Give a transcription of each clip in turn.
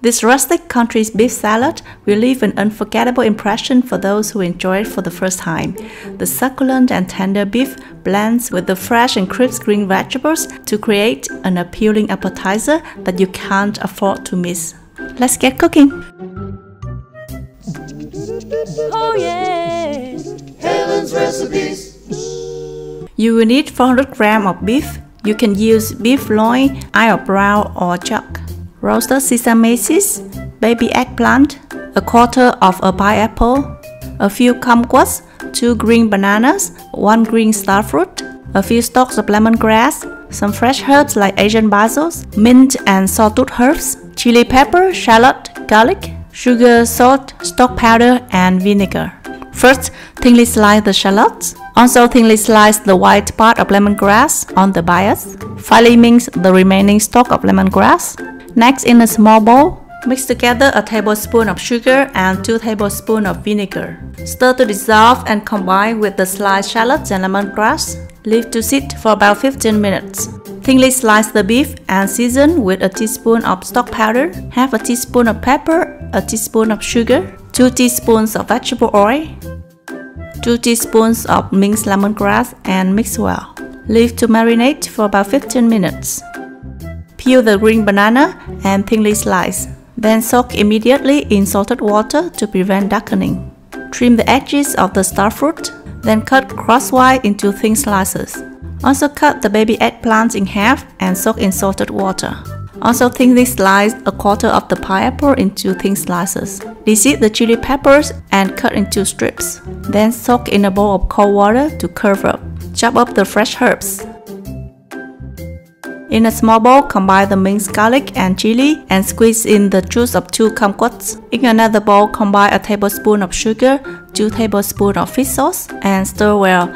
This rustic country beef salad will leave an unforgettable impression for those who enjoy it for the first time. The succulent and tender beef blends with the fresh and crisp green vegetables to create an appealing appetizer that you can't afford to miss. Let's get cooking! Oh yeah! Helen's recipes. You will need 400 grams of beef. You can use beef loin, Isle of Brown or chuck. Roasted sesame seeds, baby eggplant, a quarter of a pineapple, a few kumquats, 2 green bananas, 1 green star fruit, a few stalks of lemongrass, some fresh herbs like Asian basil, mint and sawtooth herbs, chili pepper, shallot, garlic, sugar, salt, stock powder, and vinegar. First, thinly slice the shallots. Also thinly slice the white part of lemongrass on the bias. Finely mince the remaining stalk of lemongrass. Next, in a small bowl, mix together a tablespoon of sugar and 2 tablespoons of vinegar. Stir to dissolve and combine with the sliced shallots and lemongrass. Leave to sit for about 15 minutes. Thinly slice the beef and season with a teaspoon of stock powder, half a teaspoon of pepper, a teaspoon of sugar, 2 teaspoons of vegetable oil, 2 teaspoons of minced lemongrass, and mix well. Leave to marinate for about 15 minutes. Peel the green banana and thinly slice. Then soak immediately in salted water to prevent darkening. Trim the edges of the star fruit, then cut crosswise into thin slices. Also cut the baby eggplants in half and soak in salted water. Also thinly slice a quarter of the pineapple into thin slices. Deseed the chili peppers and cut into strips. Then soak in a bowl of cold water to curve up. Chop up the fresh herbs. In a small bowl, combine the minced garlic and chili and squeeze in the juice of 2 kumquats. In another bowl, combine a tablespoon of sugar, 2 tablespoons of fish sauce, and stir well.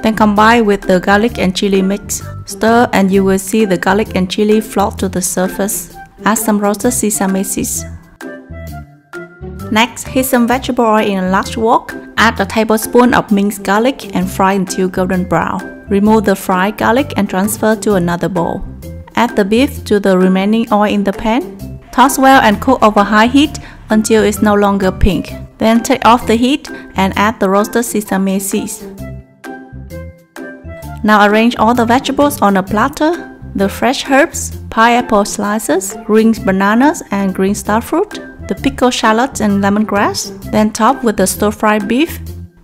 Then combine with the garlic and chili mix. Stir and you will see the garlic and chili float to the surface. Add some roasted sesame seeds. Next, heat some vegetable oil in a large wok. Add a tablespoon of minced garlic and fry until golden brown. Remove the fried garlic and transfer to another bowl. Add the beef to the remaining oil in the pan. Toss well and cook over high heat until it's no longer pink. Then take off the heat and add the roasted sesame seeds. Now arrange all the vegetables on a platter. The fresh herbs, pineapple slices, green bananas and green star fruit, the pickled shallots and lemongrass. Then top with the stir-fried beef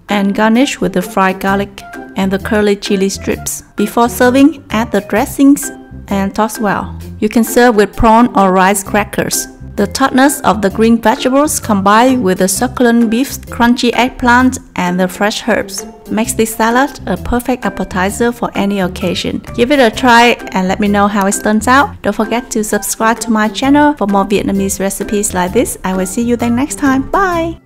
and garnish with the fried garlic and the curly chili strips. Before serving, add the dressings and toss well. You can serve with prawn or rice crackers. The tartness of the green vegetables combined with the succulent beef, crunchy eggplant, and the fresh herbs makes this salad a perfect appetizer for any occasion. Give it a try and let me know how it turns out. Don't forget to subscribe to my channel for more Vietnamese recipes like this. I will see you then next time. Bye!